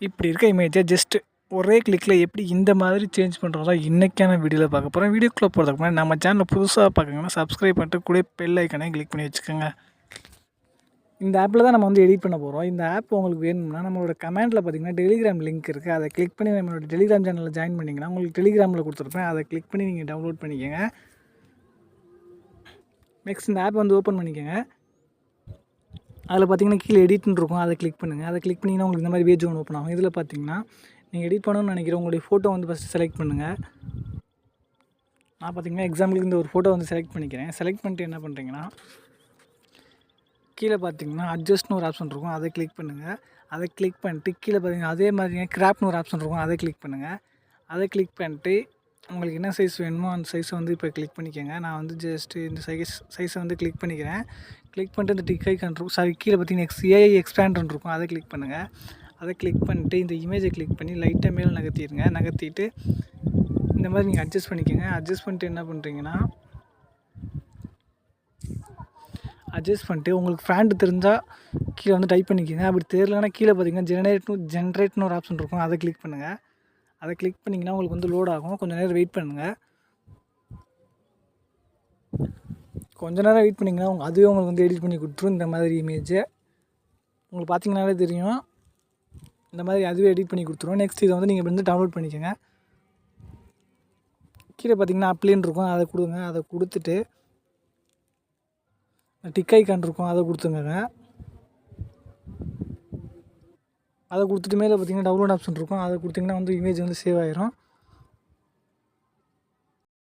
இப்படி இருக்க இமேஜை ஜஸ்ட் ஒரே கிளிக்கில் எப்படி இந்த மாதிரி சேஞ்ச் பண்ணுறதா இன்றைக்கான வீடியோவில் பார்க்க போகிறோம். வீடியோக்குள்ளே போகிறதுக்கு முன்னாடி நம்ம சேனலை புதுசாக பார்க்குங்கன்னா சப்ஸ்கிரைப் பண்ணிட்டு கூட பெல் ஐக்கனையும் கிளிக் பண்ணி வச்சுக்கோங்க. இந்த ஆப்பில் தான் நம்ம வந்து எடிட் பண்ண போகிறோம். இந்த ஆப் உங்களுக்கு வேணும்னா நம்மளோட கமெண்ட்டில் பார்த்தீங்கன்னா டெலிகிராம் லிங்க் இருக்குது. அதை கிளிக் பண்ணி நம்மளோட டெலிகிராம் சேனலில் ஜாயின் பண்ணிங்கன்னா உங்களுக்கு டெலிகிராமில் கொடுத்துருப்பேன். அதை கிளிக் பண்ணி நீங்கள் டவுன்லோட் பண்ணிக்கோங்க. நெக்ஸ்ட் இந்த ஆப் வந்து ஓப்பன் பண்ணிக்கோங்க. அதில் பார்த்தீங்கன்னா கீழே எடிட்னு இருக்கும், அதை கிளிக் பண்ணுங்கள். அதை கிளிக் பண்ணிங்கன்னா உங்களுக்கு இந்த மாதிரி பேஜ் ஒன்று ஓப்பன் ஆகும். இதில் பார்த்தீங்கன்னா நீங்கள் எடிட் பண்ணணும்னு நினைக்கிறேன் உங்களுடைய ஃபோட்டோ வந்து ஃபஸ்ட்டு செலக்ட் பண்ணுங்கள். நான் பார்த்தீங்கன்னா எக்ஸாம்பிளுக்கு இந்த ஒரு ஃபோட்டோ வந்து செலக்ட் பண்ணிக்கிறேன். செலக்ட் பண்ணிட்டு என்ன பண்ணுறீங்கன்னா கீழே பார்த்தீங்கன்னா அட்ஜஸ்ட்னு ஒரு ஆப்ஷன் இருக்கும், அதை கிளிக் பண்ணுங்கள். அதை கிளிக் பண்ணிட்டு கீழே பார்த்தீங்கன்னா அதே மாதிரி கிராப்னு ஒரு ஆப்ஷன் இருக்கும், அதை கிளிக் பண்ணுங்கள். அதை கிளிக் பண்ணிட்டு உங்களுக்கு என்ன சைஸ் வேணுமோ அந்த சைஸை வந்து இப்போ கிளிக் பண்ணிக்கோங்க. நான் வந்து ஜஸ்ட்டு இந்த சைஸை வந்து கிளிக் பண்ணிக்கிறேன். கிளிக் பண்ணிட்டு இந்த டிக் ஐக்கான் இருக்கும், சாரி கீழே பார்த்தீங்கன்னா ஏஐ எக்ஸ்பேண்டர் இருக்கும், அதை கிளிக் பண்ணுங்கள். அதை கிளிக் பண்ணிட்டு இந்த இமேஜை கிளிக் பண்ணி லைட்டாக மேலே நகர்த்திடுங்க. நகர்த்திட்டு இந்த மாதிரி நீங்கள் அட்ஜஸ்ட் பண்ணிக்கோங்க. அட்ஜஸ்ட் பண்ணிட்டு என்ன பண்ணுறீங்கன்னா அட்ஜஸ்ட் பண்ணிட்டு உங்களுக்கு ஃபேண்ட் தெரிஞ்சால் கீழே வந்து டைப் பண்ணிக்கோங்க. அப்படி தெரியலனா கீழே பார்த்தீங்கன்னா ஜென்ரேட்னு ஒரு ஆப்ஷன் இருக்கும், அதை கிளிக் பண்ணுங்கள். அதை கிளிக் பண்ணிங்கன்னா உங்களுக்கு வந்து லோட் ஆகும். கொஞ்சம் நேரம் வெயிட் பண்ணுங்கள். கொஞ்சம் நேரம் வெயிட் பண்ணிங்கன்னா அதுவே உங்களுக்கு வந்து எடிட் பண்ணி கொடுத்துரும். இந்த மாதிரி இமேஜை உங்களுக்கு பார்த்தீங்கன்னாலே தெரியும், இந்த மாதிரி அதுவே எடிட் பண்ணி கொடுத்துரும். நெக்ஸ்ட் இதை வந்து நீங்கள் வந்து டவுன்லோட் பண்ணிக்கோங்க. கீழே பார்த்தீங்கன்னா அப்ளைன்னு இருக்கும், அதை கொடுங்க. அதை கொடுத்துட்டு டிக் ஐக்கான் இருக்கும், அதை கொடுத்துங்க. அதை கொடுத்துட்டு மேலே பார்த்தீங்கன்னா டவுன்லோட் ஆப்ஷன் இருக்கும், அதை கொடுத்திங்கன்னா வந்து இமேஜ் வந்து சேவ் ஆயிரும்.